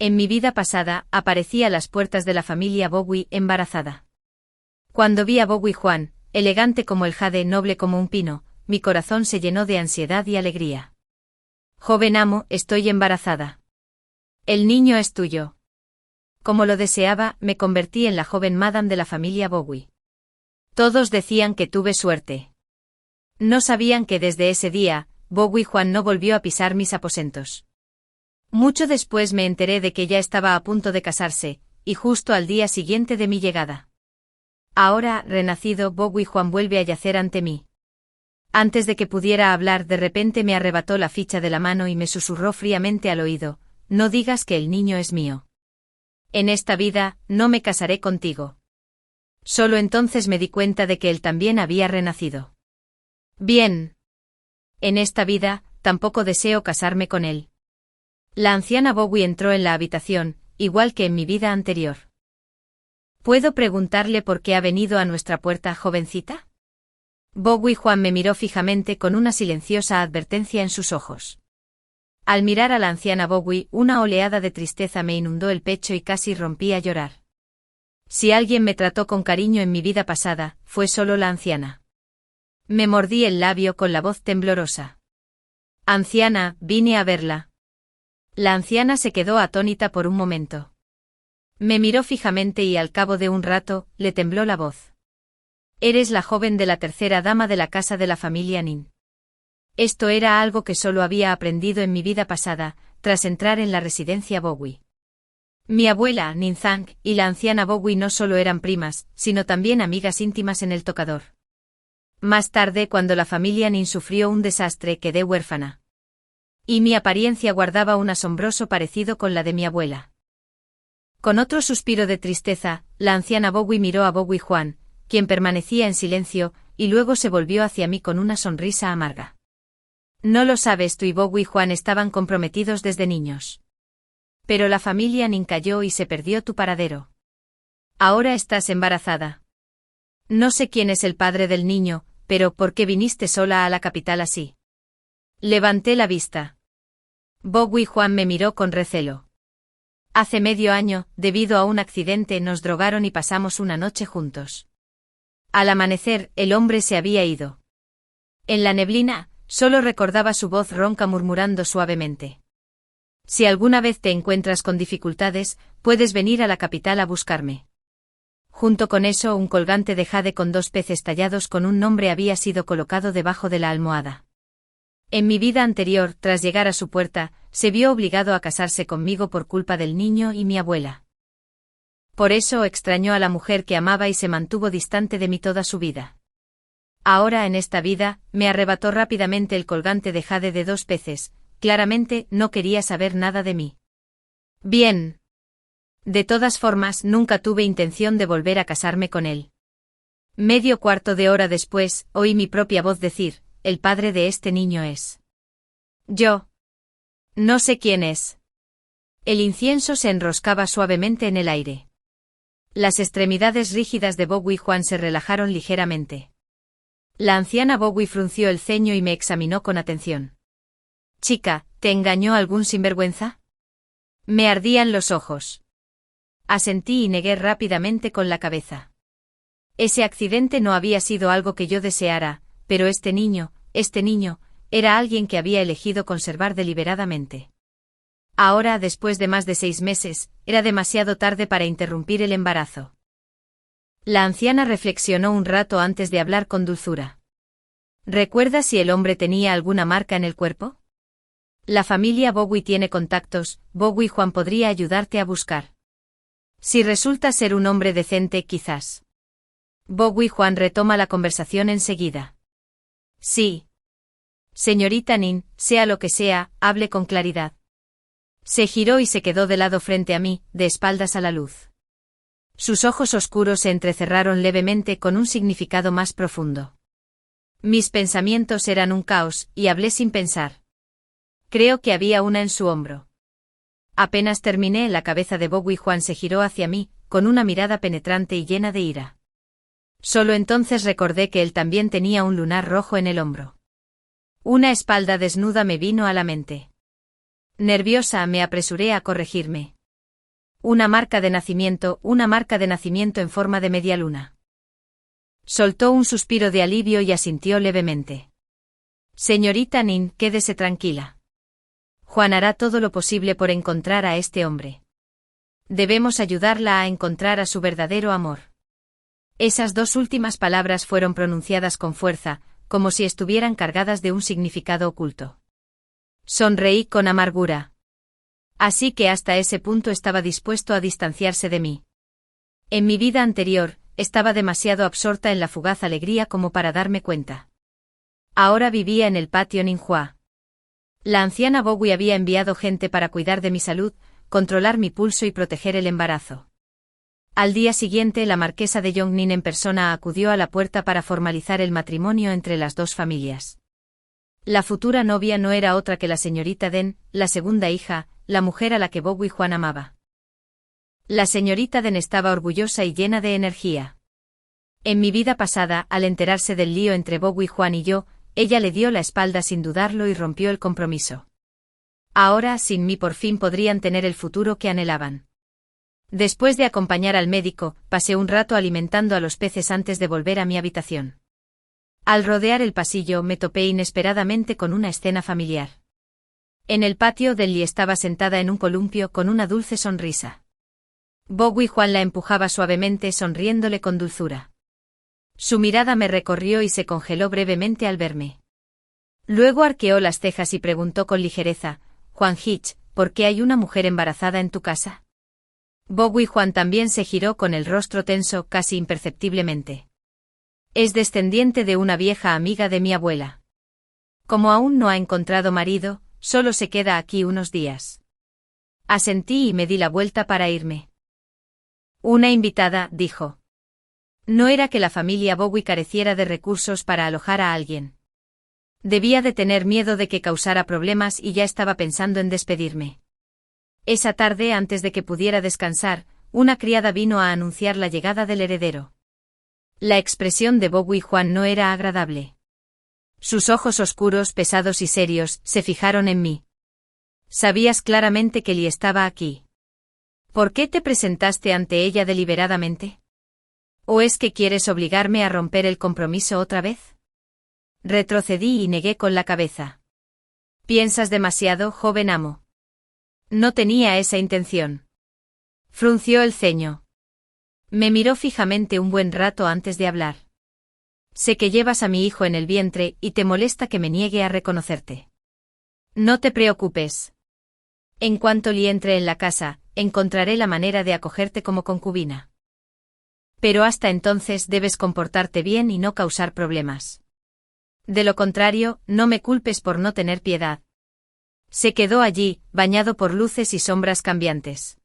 En mi vida pasada, aparecí a las puertas de la familia Bowie embarazada. Cuando vi a Bowie Juan, elegante como el jade, noble como un pino, mi corazón se llenó de ansiedad y alegría. Joven amo, estoy embarazada. El niño es tuyo. Como lo deseaba, me convertí en la joven madame de la familia Bowie. Todos decían que tuve suerte. No sabían que desde ese día, Bowie Juan no volvió a pisar mis aposentos. Mucho después me enteré de que ya estaba a punto de casarse, y justo al día siguiente de mi llegada. Ahora, renacido, Bowie Juan vuelve a yacer ante mí. Antes de que pudiera hablar, de repente me arrebató la ficha de la mano y me susurró fríamente al oído: no digas que el niño es mío. En esta vida, no me casaré contigo. Solo entonces me di cuenta de que él también había renacido. Bien. En esta vida, tampoco deseo casarme con él. La anciana Bowie entró en la habitación, igual que en mi vida anterior. ¿Puedo preguntarle por qué ha venido a nuestra puerta, jovencita? Bowie Juan me miró fijamente con una silenciosa advertencia en sus ojos. Al mirar a la anciana Bowie, una oleada de tristeza me inundó el pecho y casi rompí a llorar. Si alguien me trató con cariño en mi vida pasada, fue solo la anciana. Me mordí el labio con la voz temblorosa. Anciana, vine a verla. La anciana se quedó atónita por un momento. Me miró fijamente y al cabo de un rato, le tembló la voz. Eres la joven de la tercera dama de la casa de la familia Nin. Esto era algo que solo había aprendido en mi vida pasada, tras entrar en la residencia Bowie. Mi abuela, Nin Zhang, y la anciana Bowie no solo eran primas, sino también amigas íntimas en el tocador. Más tarde, cuando la familia Nin sufrió un desastre, quedé huérfana. Y mi apariencia guardaba un asombroso parecido con la de mi abuela. Con otro suspiro de tristeza, la anciana Bowie miró a Bowie Juan, quien permanecía en silencio, y luego se volvió hacia mí con una sonrisa amarga. No lo sabes, tú y Bowie Juan estaban comprometidos desde niños. Pero la familia Nin cayó y se perdió tu paradero. Ahora estás embarazada. No sé quién es el padre del niño, pero ¿por qué viniste sola a la capital así? Levanté la vista. Bowie Juan me miró con recelo. Hace medio año, debido a un accidente, nos drogaron y pasamos una noche juntos. Al amanecer, el hombre se había ido. En la neblina, solo recordaba su voz ronca murmurando suavemente. Si alguna vez te encuentras con dificultades, puedes venir a la capital a buscarme. Junto con eso, un colgante de jade con 2 peces tallados con un nombre había sido colocado debajo de la almohada. En mi vida anterior, tras llegar a su puerta, se vio obligado a casarse conmigo por culpa del niño y mi abuela. Por eso extrañó a la mujer que amaba y se mantuvo distante de mí toda su vida. Ahora, en esta vida, me arrebató rápidamente el colgante de jade de 2 peces, claramente no quería saber nada de mí. Bien. De todas formas, nunca tuve intención de volver a casarme con él. Medio cuarto de hora después, oí mi propia voz decir: el padre de este niño es. Yo. No sé quién es. El incienso se enroscaba suavemente en el aire. Las extremidades rígidas de Bowie Juan se relajaron ligeramente. La anciana Bowie frunció el ceño y me examinó con atención. Chica, ¿te engañó algún sinvergüenza? Me ardían los ojos. Asentí y negué rápidamente con la cabeza. Ese accidente no había sido algo que yo deseara, pero este niño, era alguien que había elegido conservar deliberadamente. Ahora, después de más de 6 meses, era demasiado tarde para interrumpir el embarazo. La anciana reflexionó un rato antes de hablar con dulzura. ¿Recuerdas si el hombre tenía alguna marca en el cuerpo? La familia Bowie tiene contactos, Bowie Juan podría ayudarte a buscar. Si resulta ser un hombre decente, quizás. Bowie Juan retoma la conversación enseguida. Sí. Señorita Nin, sea lo que sea, hable con claridad. Se giró y se quedó de lado frente a mí, de espaldas a la luz. Sus ojos oscuros se entrecerraron levemente con un significado más profundo. Mis pensamientos eran un caos, y hablé sin pensar. Creo que había una en su hombro. Apenas terminé, la cabeza de Bowie Juan se giró hacia mí, con una mirada penetrante y llena de ira. Solo entonces recordé que él también tenía un lunar rojo en el hombro. Una espalda desnuda me vino a la mente. Nerviosa, me apresuré a corregirme. Una marca de nacimiento en forma de media luna. Soltó un suspiro de alivio y asintió levemente. Señorita Nin, quédese tranquila. Juan hará todo lo posible por encontrar a este hombre. Debemos ayudarla a encontrar a su verdadero amor. Esas dos últimas palabras fueron pronunciadas con fuerza, como si estuvieran cargadas de un significado oculto. Sonreí con amargura. Así que hasta ese punto estaba dispuesto a distanciarse de mí. En mi vida anterior, estaba demasiado absorta en la fugaz alegría como para darme cuenta. Ahora vivía en el patio Ninhua. La anciana Bowie había enviado gente para cuidar de mi salud, controlar mi pulso y proteger el embarazo. Al día siguiente la marquesa de Yongnin en persona acudió a la puerta para formalizar el matrimonio entre las dos familias. La futura novia no era otra que la señorita Den, la segunda hija, la mujer a la que Bowie Juan amaba. La señorita Den estaba orgullosa y llena de energía. En mi vida pasada, al enterarse del lío entre Bowie Juan y yo, ella le dio la espalda sin dudarlo y rompió el compromiso. Ahora, sin mí por fin podrían tener el futuro que anhelaban. Después de acompañar al médico, pasé un rato alimentando a los peces antes de volver a mi habitación. Al rodear el pasillo me topé inesperadamente con una escena familiar. En el patio Delly estaba sentada en un columpio con una dulce sonrisa. Bowie Juan la empujaba suavemente sonriéndole con dulzura. Su mirada me recorrió y se congeló brevemente al verme. Luego arqueó las cejas y preguntó con ligereza, Juan Hitch, ¿por qué hay una mujer embarazada en tu casa? Bowie Juan también se giró con el rostro tenso casi imperceptiblemente. Es descendiente de una vieja amiga de mi abuela. Como aún no ha encontrado marido, solo se queda aquí unos días. Asentí y me di la vuelta para irme. Una invitada, dijo. No era que la familia Bowie careciera de recursos para alojar a alguien. Debía de tener miedo de que causara problemas y ya estaba pensando en despedirme. Esa tarde, antes de que pudiera descansar, una criada vino a anunciar la llegada del heredero. La expresión de Bowie Juan no era agradable. Sus ojos oscuros, pesados y serios, se fijaron en mí. Sabías claramente que Lee estaba aquí. ¿Por qué te presentaste ante ella deliberadamente? ¿O es que quieres obligarme a romper el compromiso otra vez? Retrocedí y negué con la cabeza. Piensas demasiado, joven amo. No tenía esa intención. Frunció el ceño. Me miró fijamente un buen rato antes de hablar. Sé que llevas a mi hijo en el vientre y te molesta que me niegue a reconocerte. No te preocupes. En cuanto Lee entre en la casa, encontraré la manera de acogerte como concubina. Pero hasta entonces debes comportarte bien y no causar problemas. De lo contrario, no me culpes por no tener piedad. Se quedó allí, bañado por luces y sombras cambiantes.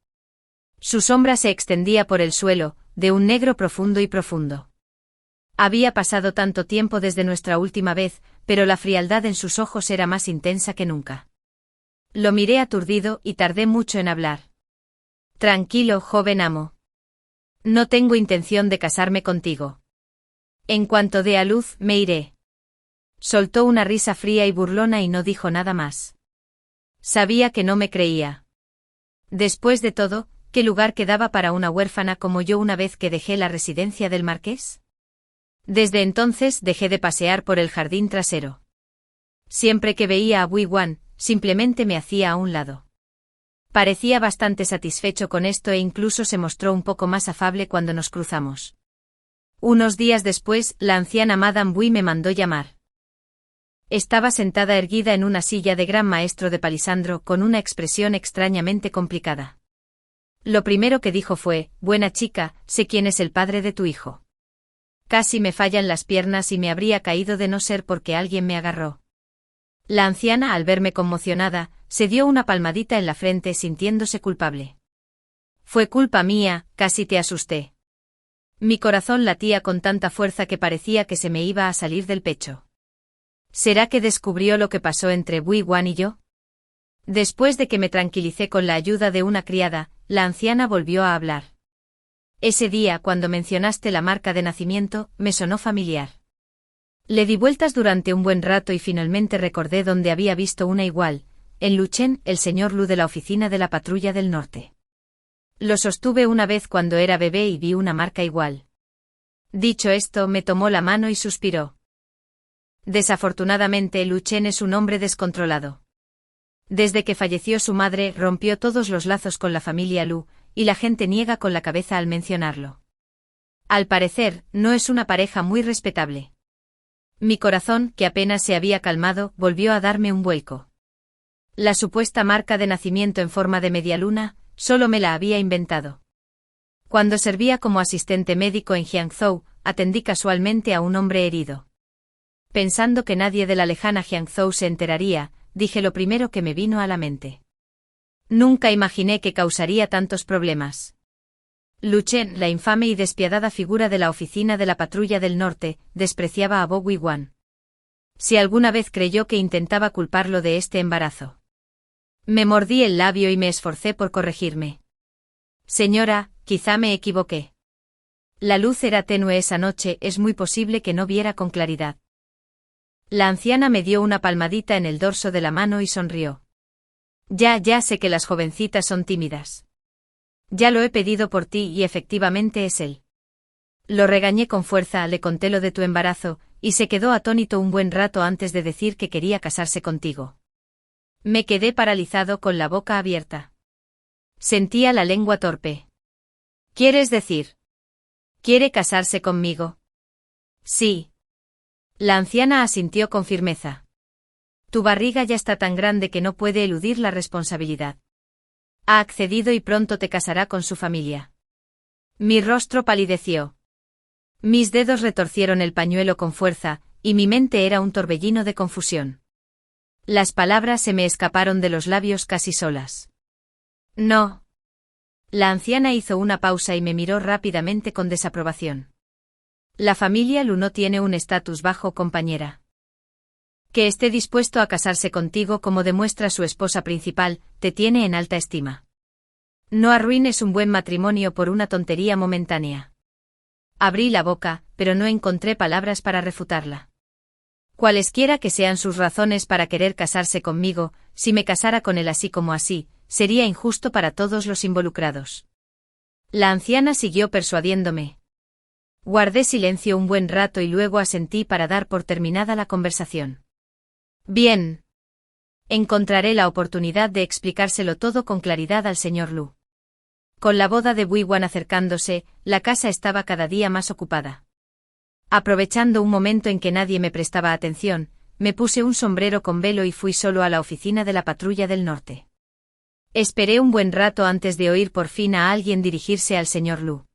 Su sombra se extendía por el suelo, de un negro profundo y profundo. Había pasado tanto tiempo desde nuestra última vez, pero la frialdad en sus ojos era más intensa que nunca. Lo miré aturdido y tardé mucho en hablar. Tranquilo, joven amo. No tengo intención de casarme contigo. En cuanto dé a luz, me iré. Soltó una risa fría y burlona y no dijo nada más. Sabía que no me creía. Después de todo, ¿qué lugar quedaba para una huérfana como yo una vez que dejé la residencia del marqués? Desde entonces dejé de pasear por el jardín trasero. Siempre que veía a Bowie Juan, simplemente me hacía a un lado. Parecía bastante satisfecho con esto e incluso se mostró un poco más afable cuando nos cruzamos. Unos días después, la anciana Madame Bowie me mandó llamar. Estaba sentada erguida en una silla de gran maestro de palisandro con una expresión extrañamente complicada. Lo primero que dijo fue, buena chica, sé quién es el padre de tu hijo. Casi me fallan las piernas y me habría caído de no ser porque alguien me agarró. La anciana, al verme conmocionada, se dio una palmadita en la frente sintiéndose culpable. Fue culpa mía, casi te asusté. Mi corazón latía con tanta fuerza que parecía que se me iba a salir del pecho. ¿Será que descubrió lo que pasó entre Bowie Juan y yo? Después de que me tranquilicé con la ayuda de una criada, la anciana volvió a hablar. Ese día, cuando mencionaste la marca de nacimiento, me sonó familiar. Le di vueltas durante un buen rato y finalmente recordé dónde había visto una igual, en Luchen, el señor Lu de la oficina de la patrulla del norte. Lo sostuve una vez cuando era bebé y vi una marca igual. Dicho esto, me tomó la mano y suspiró. Desafortunadamente, Lu Chen es un hombre descontrolado. Desde que falleció su madre, rompió todos los lazos con la familia Lu, y la gente niega con la cabeza al mencionarlo. Al parecer, no es una pareja muy respetable. Mi corazón, que apenas se había calmado, volvió a darme un vuelco. La supuesta marca de nacimiento en forma de media luna, solo me la había inventado. Cuando servía como asistente médico en Jiangzhou, atendí casualmente a un hombre herido. Pensando que nadie de la lejana Jiangzhou se enteraría, dije lo primero que me vino a la mente. Nunca imaginé que causaría tantos problemas. Lu Chen, la infame y despiadada figura de la oficina de la Patrulla del Norte, despreciaba a Bo Wan. Si alguna vez creyó que intentaba culparlo de este embarazo. Me mordí el labio y me esforcé por corregirme. Señora, quizá me equivoqué. La luz era tenue esa noche, es muy posible que no viera con claridad. La anciana me dio una palmadita en el dorso de la mano y sonrió. Ya sé que las jovencitas son tímidas. Ya lo he pedido por ti y efectivamente es él. Lo regañé con fuerza, le conté lo de tu embarazo, y se quedó atónito un buen rato antes de decir que quería casarse contigo. Me quedé paralizado con la boca abierta. Sentía la lengua torpe. ¿Quieres decir? ¿Quiere casarse conmigo? Sí. La anciana asintió con firmeza. Tu barriga ya está tan grande que no puede eludir la responsabilidad. Ha accedido y pronto te casará con su familia. Mi rostro palideció. Mis dedos retorcieron el pañuelo con fuerza, y mi mente era un torbellino de confusión. Las palabras se me escaparon de los labios casi solas. No. La anciana hizo una pausa y me miró rápidamente con desaprobación. La familia Lu no tiene un estatus bajo, compañera. Que esté dispuesto a casarse contigo como demuestra su esposa principal, te tiene en alta estima. No arruines un buen matrimonio por una tontería momentánea. Abrí la boca, pero no encontré palabras para refutarla. Cualesquiera que sean sus razones para querer casarse conmigo, si me casara con él así como así, sería injusto para todos los involucrados. La anciana siguió persuadiéndome. Guardé silencio un buen rato y luego asentí para dar por terminada la conversación. Bien. Encontraré la oportunidad de explicárselo todo con claridad al señor Lu. Con la boda de Wan acercándose, la casa estaba cada día más ocupada. Aprovechando un momento en que nadie me prestaba atención, me puse un sombrero con velo y fui solo a la oficina de la Patrulla del Norte. Esperé un buen rato antes de oír por fin a alguien dirigirse al señor Lu.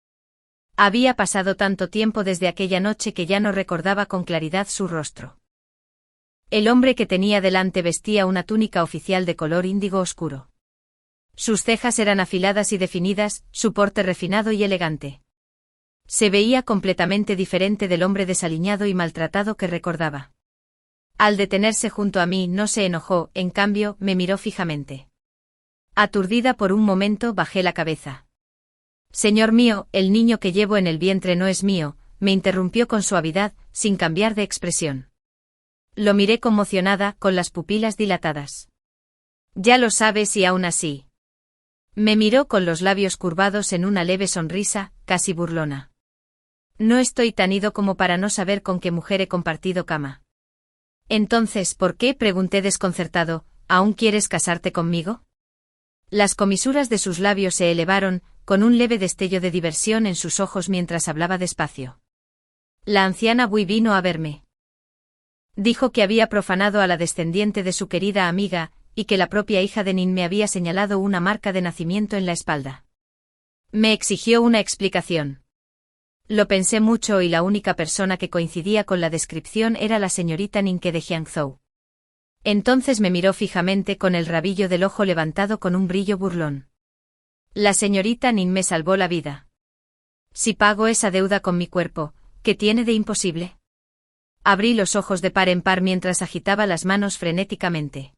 Había pasado tanto tiempo desde aquella noche que ya no recordaba con claridad su rostro. El hombre que tenía delante vestía una túnica oficial de color índigo oscuro. Sus cejas eran afiladas y definidas, su porte refinado y elegante. Se veía completamente diferente del hombre desaliñado y maltratado que recordaba. Al detenerse junto a mí no se enojó, en cambio, me miró fijamente. Aturdida por un momento bajé la cabeza. Señor mío, el niño que llevo en el vientre no es mío, me interrumpió con suavidad, sin cambiar de expresión. Lo miré conmocionada, con las pupilas dilatadas. Ya lo sabes y aún así. Me miró con los labios curvados en una leve sonrisa, casi burlona. No estoy tan ido como para no saber con qué mujer he compartido cama. Entonces, ¿por qué? Pregunté desconcertado, ¿aún quieres casarte conmigo? Las comisuras de sus labios se elevaron, con un leve destello de diversión en sus ojos mientras hablaba despacio. La anciana Bui vino a verme. Dijo que había profanado a la descendiente de su querida amiga, y que la propia hija de Nin me había señalado una marca de nacimiento en la espalda. Me exigió una explicación. Lo pensé mucho y la única persona que coincidía con la descripción era la señorita Ninke de Jiangzhou. Entonces me miró fijamente con el rabillo del ojo levantado con un brillo burlón. La señorita Nin me salvó la vida. Si pago esa deuda con mi cuerpo, ¿qué tiene de imposible? Abrí los ojos de par en par mientras agitaba las manos frenéticamente.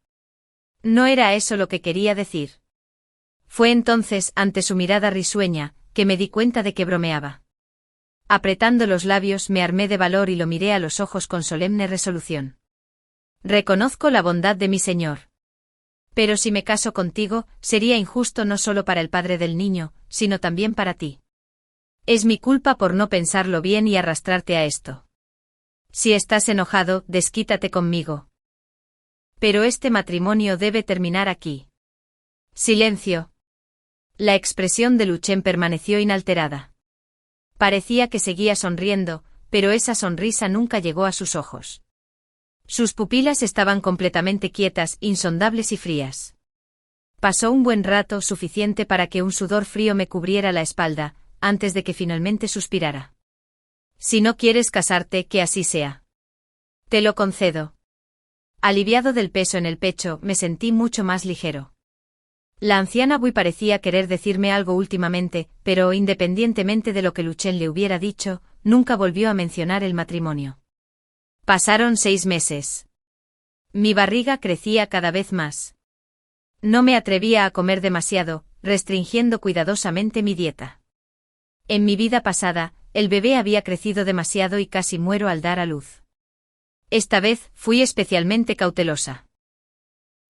No era eso lo que quería decir. Fue entonces, ante su mirada risueña, que me di cuenta de que bromeaba. Apretando los labios me armé de valor y lo miré a los ojos con solemne resolución. Reconozco la bondad de mi señor. Pero si me caso contigo, sería injusto no solo para el padre del niño, sino también para ti. Es mi culpa por no pensarlo bien y arrastrarte a esto. Si estás enojado, desquítate conmigo. Pero este matrimonio debe terminar aquí. Silencio. La expresión de Luchen permaneció inalterada. Parecía que seguía sonriendo, pero esa sonrisa nunca llegó a sus ojos. Sus pupilas estaban completamente quietas, insondables y frías. Pasó un buen rato, suficiente para que un sudor frío me cubriera la espalda, antes de que finalmente suspirara. Si no quieres casarte, que así sea. Te lo concedo. Aliviado del peso en el pecho, me sentí mucho más ligero. La anciana Bui parecía querer decirme algo últimamente, pero independientemente de lo que Luchen le hubiera dicho, nunca volvió a mencionar el matrimonio. Pasaron 6 meses. Mi barriga crecía cada vez más. No me atrevía a comer demasiado, restringiendo cuidadosamente mi dieta. En mi vida pasada, el bebé había crecido demasiado y casi muero al dar a luz. Esta vez, fui especialmente cautelosa.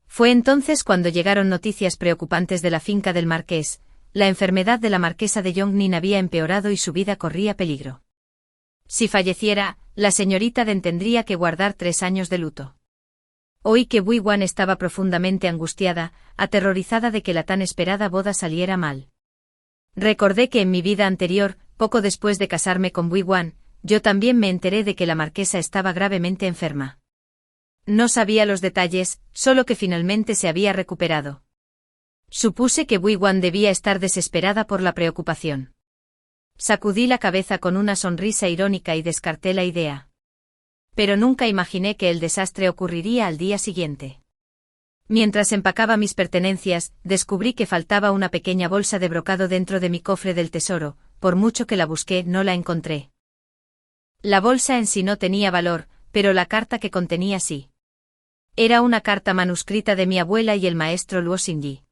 Fue entonces cuando llegaron noticias preocupantes de la finca del marqués. La enfermedad de la marquesa de Yongnin había empeorado y su vida corría peligro. Si falleciera, la señorita Den tendría que guardar 3 años de luto. Oí que Bui Wan estaba profundamente angustiada, aterrorizada de que la tan esperada boda saliera mal. Recordé que en mi vida anterior, poco después de casarme con Bui Wan, yo también me enteré de que la marquesa estaba gravemente enferma. No sabía los detalles, solo que finalmente se había recuperado. Supuse que Bui Wan debía estar desesperada por la preocupación. Sacudí la cabeza con una sonrisa irónica y descarté la idea. Pero nunca imaginé que el desastre ocurriría al día siguiente. Mientras empacaba mis pertenencias, descubrí que faltaba una pequeña bolsa de brocado dentro de mi cofre del tesoro. Por mucho que la busqué, no la encontré. La bolsa en sí no tenía valor, pero la carta que contenía sí. Era una carta manuscrita de mi abuela y el maestro Luo Xingyi.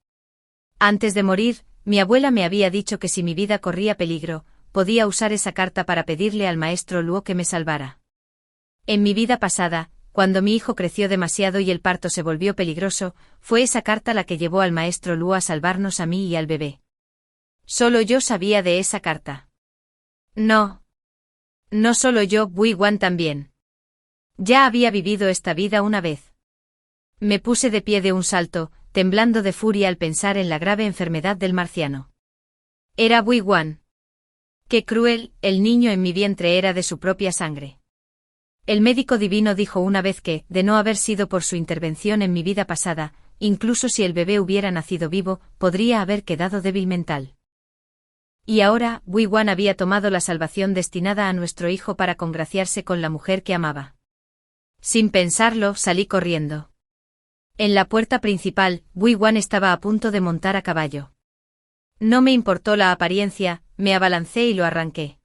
Antes de morir, mi abuela me había dicho que si mi vida corría peligro, podía usar esa carta para pedirle al maestro Luo que me salvara. En mi vida pasada, cuando mi hijo creció demasiado y el parto se volvió peligroso, fue esa carta la que llevó al maestro Luo a salvarnos a mí y al bebé. Solo yo sabía de esa carta. No. No solo yo, Bui Wan también. Ya había vivido esta vida una vez. Me puse de pie de un salto, temblando de furia al pensar en la grave enfermedad del marciano. Era Bui Wan. Qué cruel, el niño en mi vientre era de su propia sangre. El médico divino dijo una vez que, de no haber sido por su intervención en mi vida pasada, incluso si el bebé hubiera nacido vivo, podría haber quedado débil mental. Y ahora, Bui Wan había tomado la salvación destinada a nuestro hijo para congraciarse con la mujer que amaba. Sin pensarlo, salí corriendo. En la puerta principal, Bui Wan estaba a punto de montar a caballo. No me importó la apariencia, me abalancé y lo arranqué.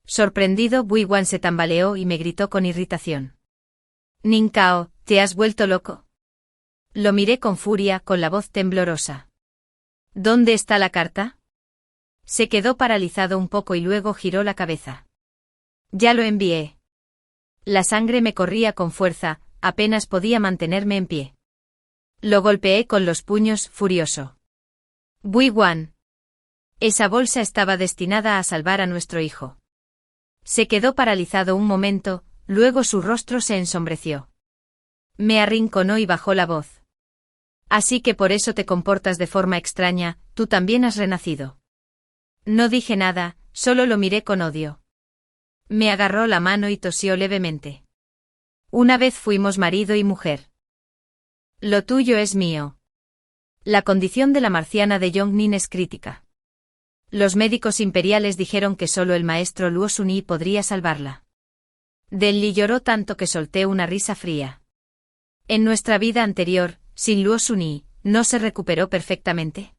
Sorprendido, Bui Wan se tambaleó y me gritó con irritación. Ning Cao, ¿te has vuelto loco? Lo miré con furia, con la voz temblorosa. ¿Dónde está la carta? Se quedó paralizado un poco y luego giró la cabeza. Ya lo envié. La sangre me corría con fuerza, apenas podía mantenerme en pie. Lo golpeé con los puños, furioso. Bui Wan. Esa bolsa estaba destinada a salvar a nuestro hijo. Se quedó paralizado un momento, luego su rostro se ensombreció. Me arrinconó y bajó la voz. Así que por eso te comportas de forma extraña, tú también has renacido. No dije nada, solo lo miré con odio. Me agarró la mano y tosió levemente. Una vez fuimos marido y mujer. Lo tuyo es mío. La condición de la marciana de Yongnin es crítica. Los médicos imperiales dijeron que solo el maestro Luo Xunyi podría salvarla. Denli lloró tanto que solté una risa fría. En nuestra vida anterior, sin Luo Xunyi, ¿no se recuperó perfectamente?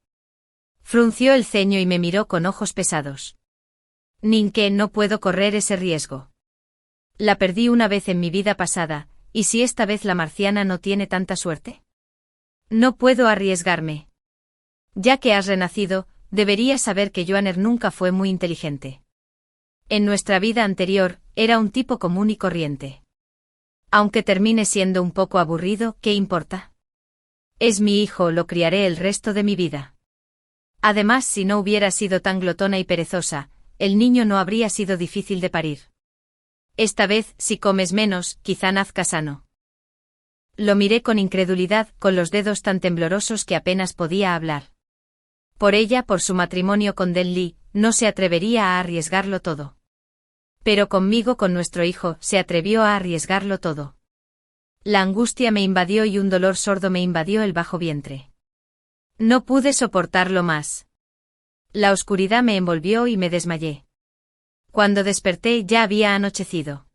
Frunció el ceño y me miró con ojos pesados. Ninke, no puedo correr ese riesgo. La perdí una vez en mi vida pasada, ¿y si esta vez la marciana no tiene tanta suerte? No puedo arriesgarme. Ya que has renacido, deberías saber que Yuaner nunca fue muy inteligente. En nuestra vida anterior, era un tipo común y corriente. Aunque termine siendo un poco aburrido, ¿qué importa? Es mi hijo, lo criaré el resto de mi vida. Además, si no hubiera sido tan glotona y perezosa, el niño no habría sido difícil de parir. Esta vez, si comes menos, quizá nazca sano. Lo miré con incredulidad, con los dedos tan temblorosos que apenas podía hablar. Por ella, por su matrimonio con Den Li, no se atrevería a arriesgarlo todo. Pero conmigo, con nuestro hijo, se atrevió a arriesgarlo todo. La angustia me invadió y un dolor sordo me invadió el bajo vientre. No pude soportarlo más. La oscuridad me envolvió y me desmayé. Cuando desperté ya había anochecido.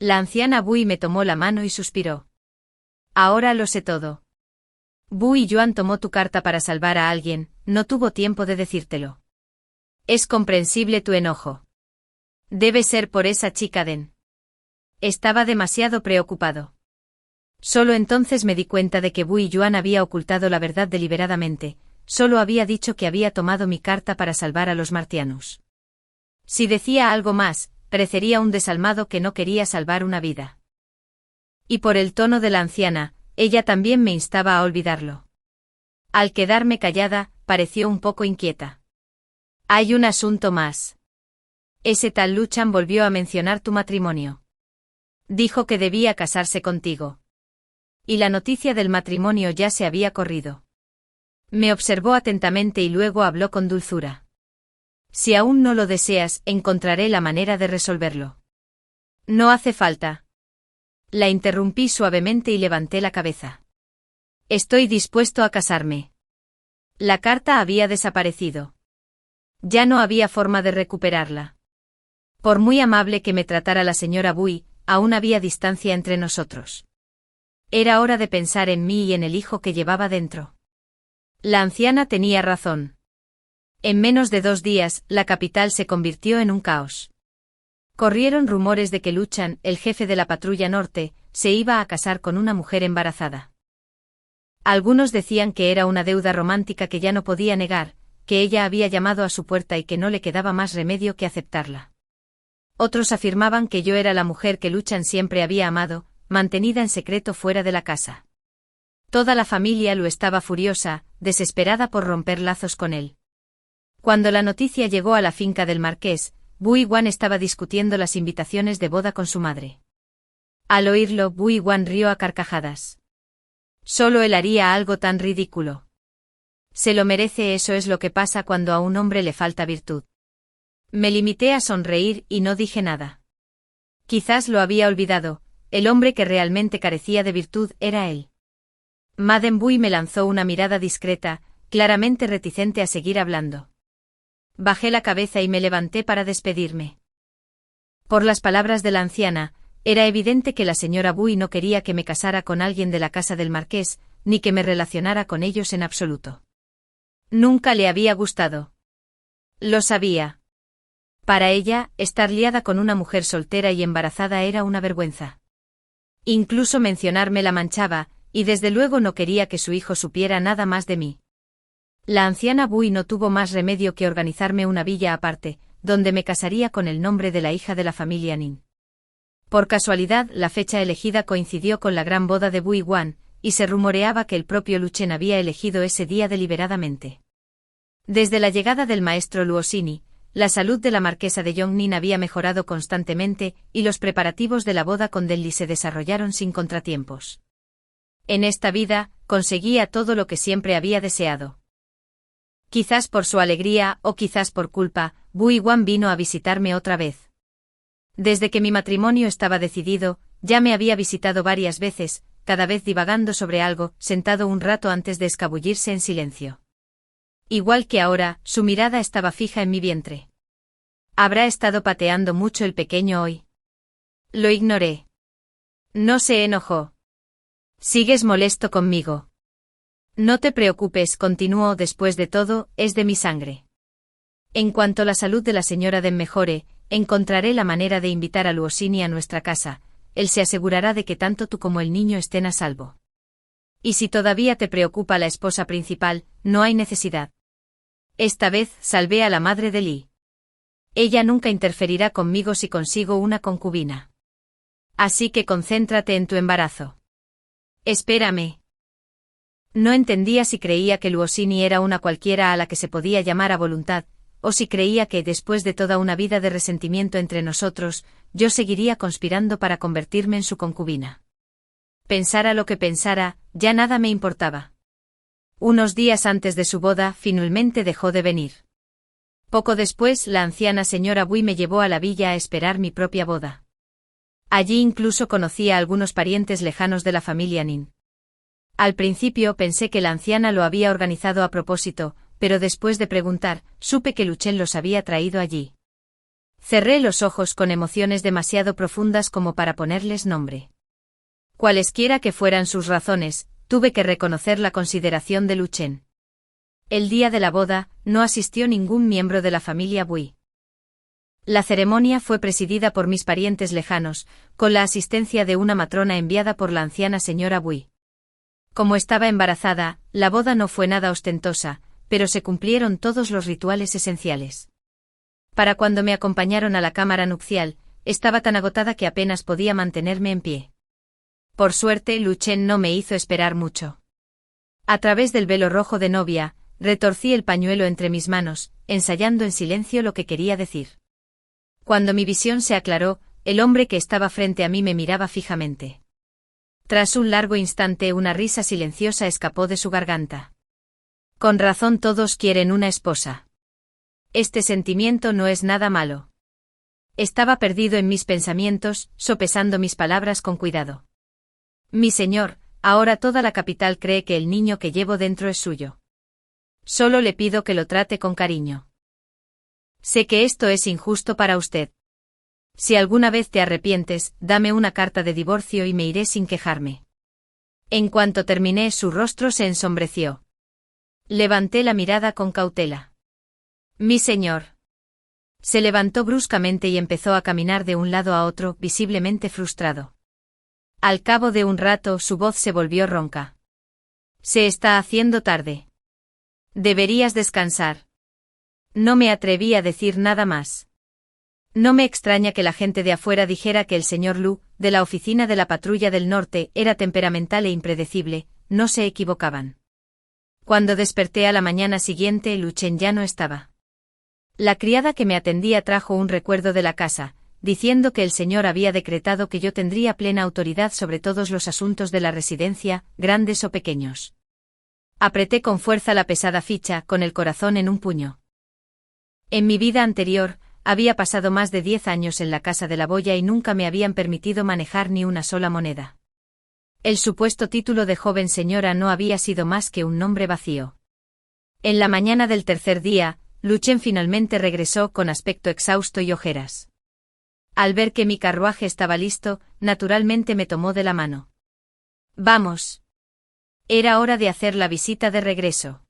La anciana Bui me tomó la mano y suspiró. Ahora lo sé todo. Bui Yuan tomó tu carta para salvar a alguien, no tuvo tiempo de decírtelo. Es comprensible tu enojo. Debe ser por esa chica Den. Estaba demasiado preocupado. Solo entonces me di cuenta de que Bui Yuan había ocultado la verdad deliberadamente, solo había dicho que había tomado mi carta para salvar a los martianos. Si decía algo más, parecería un desalmado que no quería salvar una vida. Y por el tono de la anciana, ella también me instaba a olvidarlo. Al quedarme callada, pareció un poco inquieta. Hay un asunto más. Ese tal Luchan volvió a mencionar tu matrimonio. Dijo que debía casarse contigo. Y la noticia del matrimonio ya se había corrido. Me observó atentamente y luego habló con dulzura. Si aún no lo deseas, encontraré la manera de resolverlo. No hace falta. La interrumpí suavemente y levanté la cabeza. Estoy dispuesto a casarme. La carta había desaparecido. Ya no había forma de recuperarla. Por muy amable que me tratara la señora Bui, aún había distancia entre nosotros. Era hora de pensar en mí y en el hijo que llevaba dentro. La anciana tenía razón. En menos de 2 días, la capital se convirtió en un caos. Corrieron rumores de que Luchan, el jefe de la patrulla norte, se iba a casar con una mujer embarazada. Algunos decían que era una deuda romántica que ya no podía negar, que ella había llamado a su puerta y que no le quedaba más remedio que aceptarla. Otros afirmaban que yo era la mujer que Luchan siempre había amado, mantenida en secreto fuera de la casa. Toda la familia lo estaba furiosa, desesperada por romper lazos con él. Cuando la noticia llegó a la finca del marqués, Bui Wan estaba discutiendo las invitaciones de boda con su madre. Al oírlo, Bui Wan rió a carcajadas. Solo él haría algo tan ridículo. Se lo merece, eso es lo que pasa cuando a un hombre le falta virtud. Me limité a sonreír y no dije nada. Quizás lo había olvidado, el hombre que realmente carecía de virtud era él. Madame Bui me lanzó una mirada discreta, claramente reticente a seguir hablando. Bajé la cabeza y me levanté para despedirme. Por las palabras de la anciana, era evidente que la señora Bui no quería que me casara con alguien de la casa del marqués, ni que me relacionara con ellos en absoluto. Nunca le había gustado. Lo sabía. Para ella, estar liada con una mujer soltera y embarazada era una vergüenza. Incluso mencionarme la manchaba, y desde luego no quería que su hijo supiera nada más de mí. La anciana Bui no tuvo más remedio que organizarme una villa aparte, donde me casaría con el nombre de la hija de la familia Nin. Por casualidad, la fecha elegida coincidió con la gran boda de Bui Wan, y se rumoreaba que el propio Luchen había elegido ese día deliberadamente. Desde la llegada del maestro Luosini, la salud de la marquesa de Yongnin había mejorado constantemente, y los preparativos de la boda con Denli se desarrollaron sin contratiempos. En esta vida, conseguía todo lo que siempre había deseado. Quizás por su alegría, o quizás por culpa, Bui Wan vino a visitarme otra vez. Desde que mi matrimonio estaba decidido, ya me había visitado varias veces, cada vez divagando sobre algo, sentado un rato antes de escabullirse en silencio. Igual que ahora, su mirada estaba fija en mi vientre. ¿Habrá estado pateando mucho el pequeño hoy? Lo ignoré. No se enojó. ¿Sigues molesto conmigo? No te preocupes, continuó, después de todo, es de mi sangre. En cuanto la salud de la señora Den mejore, encontraré la manera de invitar a Luosini a nuestra casa, él se asegurará de que tanto tú como el niño estén a salvo. Y si todavía te preocupa la esposa principal, no hay necesidad. Esta vez salvé a la madre de Li. Ella nunca interferirá conmigo si consigo una concubina. Así que concéntrate en tu embarazo. Espérame. No entendía si creía que Luosini era una cualquiera a la que se podía llamar a voluntad, o si creía que, después de toda una vida de resentimiento entre nosotros, yo seguiría conspirando para convertirme en su concubina. Pensara lo que pensara, ya nada me importaba. Unos días antes de su boda, finalmente dejó de venir. Poco después, la anciana señora Bui me llevó a la villa a esperar mi propia boda. Allí incluso conocí a algunos parientes lejanos de la familia Nin. Al principio pensé que la anciana lo había organizado a propósito, pero después de preguntar, supe que Luchen los había traído allí. Cerré los ojos con emociones demasiado profundas como para ponerles nombre. Cualesquiera que fueran sus razones, tuve que reconocer la consideración de Luchen. El día de la boda, no asistió ningún miembro de la familia Bui. La ceremonia fue presidida por mis parientes lejanos, con la asistencia de una matrona enviada por la anciana señora Bui. Como estaba embarazada, la boda no fue nada ostentosa, pero se cumplieron todos los rituales esenciales. Para cuando me acompañaron a la cámara nupcial, estaba tan agotada que apenas podía mantenerme en pie. Por suerte, Luchen no me hizo esperar mucho. A través del velo rojo de novia, retorcí el pañuelo entre mis manos, ensayando en silencio lo que quería decir. Cuando mi visión se aclaró, el hombre que estaba frente a mí me miraba fijamente. Tras un largo instante, una risa silenciosa escapó de su garganta. Con razón todos quieren una esposa. Este sentimiento no es nada malo. Estaba perdido en mis pensamientos, sopesando mis palabras con cuidado. Mi señor, ahora toda la capital cree que el niño que llevo dentro es suyo. Solo le pido que lo trate con cariño. Sé que esto es injusto para usted. Si alguna vez te arrepientes, dame una carta de divorcio y me iré sin quejarme. En cuanto terminé, su rostro se ensombreció. Levanté la mirada con cautela. Mi señor. Se levantó bruscamente y empezó a caminar de un lado a otro, visiblemente frustrado. Al cabo de un rato, su voz se volvió ronca. Se está haciendo tarde. Deberías descansar. No me atreví a decir nada más. No me extraña que la gente de afuera dijera que el señor Lu, de la oficina de la Patrulla del Norte, era temperamental e impredecible, no se equivocaban. Cuando desperté a la mañana siguiente, Luchen ya no estaba. La criada que me atendía trajo un recuerdo de la casa, diciendo que el señor había decretado que yo tendría plena autoridad sobre todos los asuntos de la residencia, grandes o pequeños. Apreté con fuerza la pesada ficha, con el corazón en un puño. En mi vida anterior, había pasado más de 10 años en la casa de la boya y nunca me habían permitido manejar ni una sola moneda. El supuesto título de joven señora no había sido más que un nombre vacío. En la mañana del tercer día, Luchen finalmente regresó con aspecto exhausto y ojeras. Al ver que mi carruaje estaba listo, naturalmente me tomó de la mano. Vamos. Era hora de hacer la visita de regreso.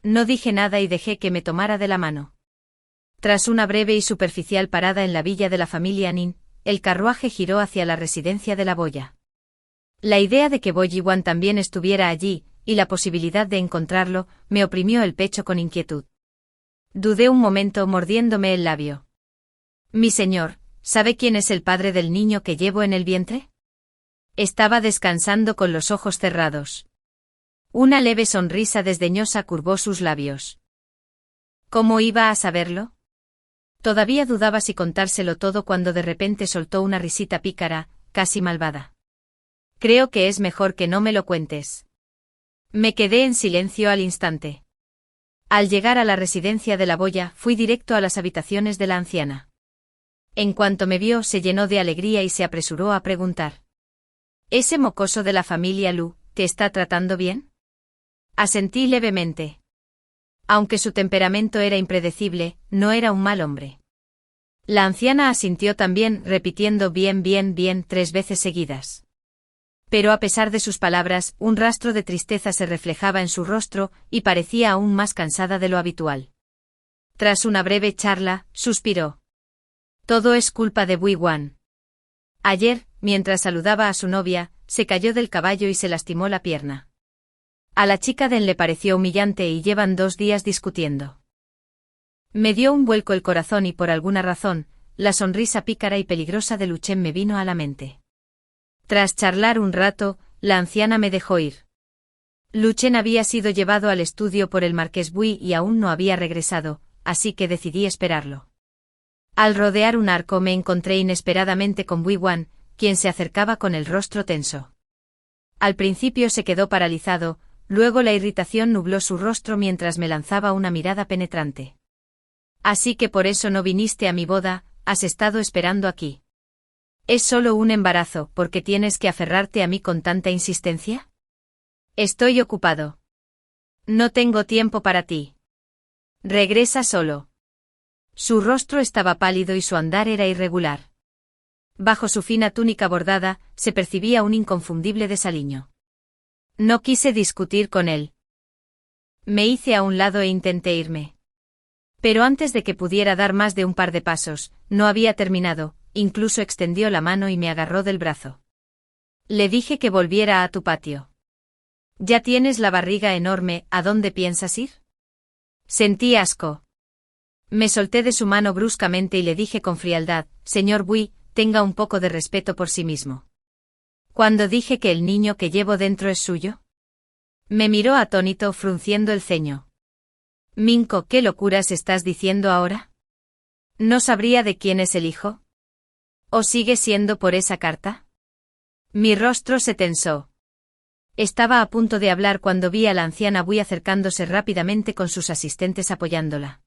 No dije nada y dejé que me tomara de la mano. Tras una breve y superficial parada en la villa de la familia Nin, el carruaje giró hacia la residencia de la boya. La idea de que Boyiwan también estuviera allí, y la posibilidad de encontrarlo, me oprimió el pecho con inquietud. Dudé un momento mordiéndome el labio. Mi señor, ¿sabe quién es el padre del niño que llevo en el vientre? Estaba descansando con los ojos cerrados. Una leve sonrisa desdeñosa curvó sus labios. ¿Cómo iba a saberlo? Todavía dudaba si contárselo todo cuando de repente soltó una risita pícara, casi malvada. Creo que es mejor que no me lo cuentes. Me quedé en silencio al instante. Al llegar a la residencia de la boya, fui directo a las habitaciones de la anciana. En cuanto me vio, se llenó de alegría y se apresuró a preguntar. ¿Ese mocoso de la familia Lu, te está tratando bien? Asentí levemente. Aunque su temperamento era impredecible, no era un mal hombre. La anciana asintió también, repitiendo bien, bien, bien 3 veces seguidas. Pero a pesar de sus palabras, un rastro de tristeza se reflejaba en su rostro, y parecía aún más cansada de lo habitual. Tras una breve charla, suspiró. Todo es culpa de Boyiwan. Ayer, mientras saludaba a su novia, se cayó del caballo y se lastimó la pierna. A la chica Den le pareció humillante y llevan 2 días discutiendo. Me dio un vuelco el corazón y por alguna razón, la sonrisa pícara y peligrosa de Luchen me vino a la mente. Tras charlar un rato, la anciana me dejó ir. Lu Chen había sido llevado al estudio por el marqués Bui y aún no había regresado, así que decidí esperarlo. Al rodear un arco me encontré inesperadamente con Bui Wan, quien se acercaba con el rostro tenso. Al principio se quedó paralizado, luego la irritación nubló su rostro mientras me lanzaba una mirada penetrante. Así que por eso no viniste a mi boda, has estado esperando aquí. ¿Es solo un embarazo porque tienes que aferrarte a mí con tanta insistencia? Estoy ocupado. No tengo tiempo para ti. Regresa solo. Su rostro estaba pálido y su andar era irregular. Bajo su fina túnica bordada, se percibía un inconfundible desaliño. No quise discutir con él. Me hice a un lado e intenté irme. Pero antes de que pudiera dar más de un par de pasos, no había terminado, incluso extendió la mano y me agarró del brazo. Le dije que volviera a tu patio. Ya tienes la barriga enorme, ¿a dónde piensas ir? Sentí asco. Me solté de su mano bruscamente y le dije con frialdad, señor Bui, tenga un poco de respeto por sí mismo. ¿Cuándo dije que el niño que llevo dentro es suyo? Me miró atónito frunciendo el ceño. Minko, ¿qué locuras estás diciendo ahora? ¿No sabría de quién es el hijo? ¿O sigue siendo por esa carta? Mi rostro se tensó. Estaba a punto de hablar cuando vi a la anciana Bui acercándose rápidamente con sus asistentes apoyándola.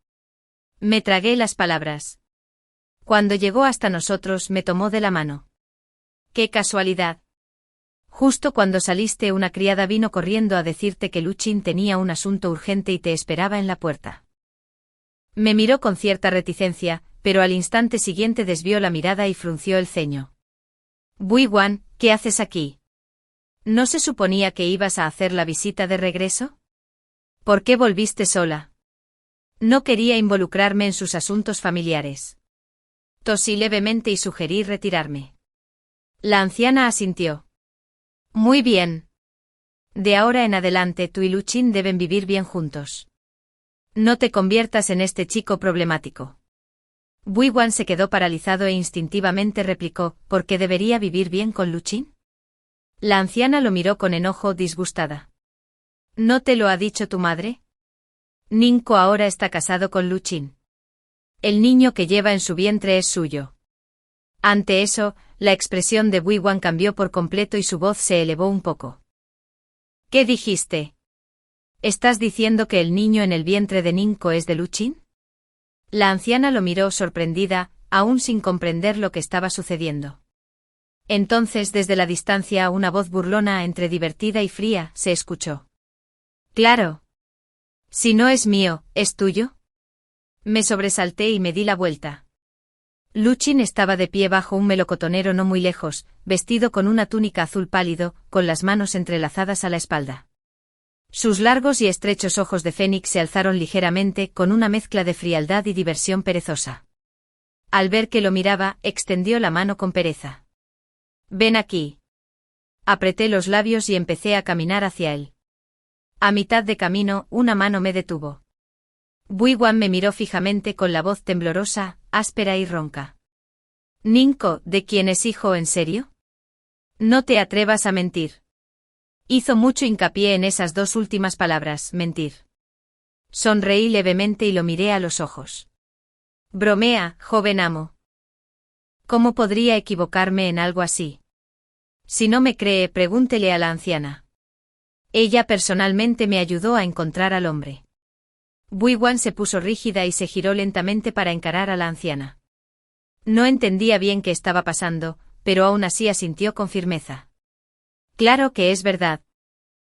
Me tragué las palabras. Cuando llegó hasta nosotros me tomó de la mano. ¡Qué casualidad! Justo cuando saliste una criada vino corriendo a decirte que Lu Chen tenía un asunto urgente y te esperaba en la puerta. Me miró con cierta reticencia, pero al instante siguiente desvió la mirada y frunció el ceño. Bui Wan, ¿qué haces aquí? ¿No se suponía que ibas a hacer la visita de regreso? ¿Por qué volviste sola? No quería involucrarme en sus asuntos familiares. Tosí levemente y sugerí retirarme. La anciana asintió. Muy bien. De ahora en adelante tú y Lu Chen deben vivir bien juntos. No te conviertas en este chico problemático. Bui Wan se quedó paralizado e instintivamente replicó, ¿por qué debería vivir bien con Lu Chen? La anciana lo miró con enojo, disgustada. ¿No te lo ha dicho tu madre? Ningko ahora está casado con Lu Chen. El niño que lleva en su vientre es suyo. Ante eso, la expresión de Bui Wan cambió por completo y su voz se elevó un poco. ¿Qué dijiste? ¿Estás diciendo que el niño en el vientre de Ningko es de Lu Chen? La anciana lo miró sorprendida, aún sin comprender lo que estaba sucediendo. Entonces desde la distancia una voz burlona entre divertida y fría se escuchó. Claro. Si no es mío, ¿es tuyo? Me sobresalté y me di la vuelta. Lu Chen estaba de pie bajo un melocotonero no muy lejos, vestido con una túnica azul pálido, con las manos entrelazadas a la espalda. Sus largos y estrechos ojos de fénix se alzaron ligeramente con una mezcla de frialdad y diversión perezosa. Al ver que lo miraba, extendió la mano con pereza. Ven aquí. Apreté los labios y empecé a caminar hacia él. A mitad de camino, una mano me detuvo. Bui Wan me miró fijamente con la voz temblorosa, áspera y ronca. Ningko, ¿de quién es hijo en serio? No te atrevas a mentir. Hizo mucho hincapié en esas dos últimas palabras, mentir. Sonreí levemente y lo miré a los ojos. Bromea, joven amo. ¿Cómo podría equivocarme en algo así? Si no me cree, pregúntele a la anciana. Ella personalmente me ayudó a encontrar al hombre. Bui Wan se puso rígida y se giró lentamente para encarar a la anciana. No entendía bien qué estaba pasando, pero aún así asintió con firmeza. Claro que es verdad.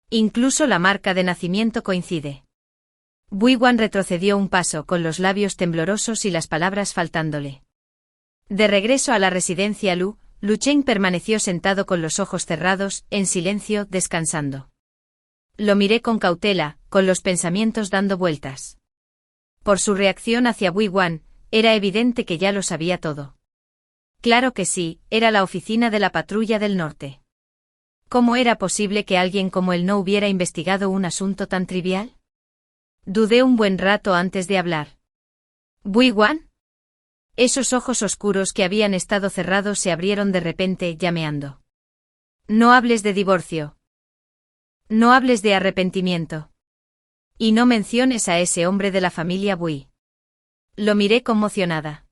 Incluso la marca de nacimiento coincide. Bui Wan retrocedió un paso con los labios temblorosos y las palabras faltándole. De regreso a la residencia Lu Chen permaneció sentado con los ojos cerrados, en silencio, descansando. Lo miré con cautela, con los pensamientos dando vueltas. Por su reacción hacia Bui Wan, era evidente que ya lo sabía todo. Claro que sí, era la oficina de la Patrulla del Norte. ¿Cómo era posible que alguien como él no hubiera investigado un asunto tan trivial? Dudé un buen rato antes de hablar. ¿Bui Wan? Esos ojos oscuros que habían estado cerrados se abrieron de repente, llameando. No hables de divorcio. No hables de arrepentimiento. Y no menciones a ese hombre de la familia Bui. Lo miré conmocionada.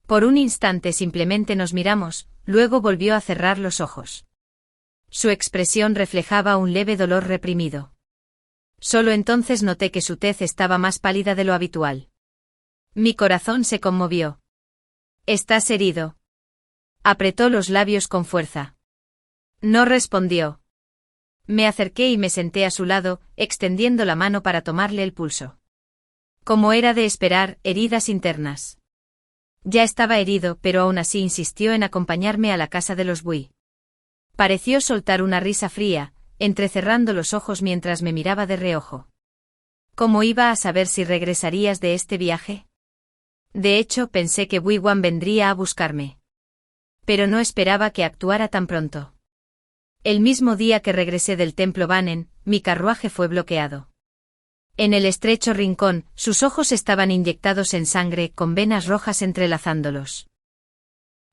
Por un instante simplemente nos miramos, luego volvió a cerrar los ojos. Su expresión reflejaba un leve dolor reprimido. Solo entonces noté que su tez estaba más pálida de lo habitual. Mi corazón se conmovió. ¿Estás herido? Apretó los labios con fuerza. No respondió. Me acerqué y me senté a su lado, extendiendo la mano para tomarle el pulso. Como era de esperar, heridas internas. Ya estaba herido, pero aún así insistió en acompañarme a la casa de los Bui. Pareció soltar una risa fría, entrecerrando los ojos mientras me miraba de reojo. ¿Cómo iba a saber si regresarías de este viaje? De hecho, pensé que Bui Wan vendría a buscarme. Pero no esperaba que actuara tan pronto. El mismo día que regresé del templo Banen, mi carruaje fue bloqueado. En el estrecho rincón, sus ojos estaban inyectados en sangre, con venas rojas entrelazándolos.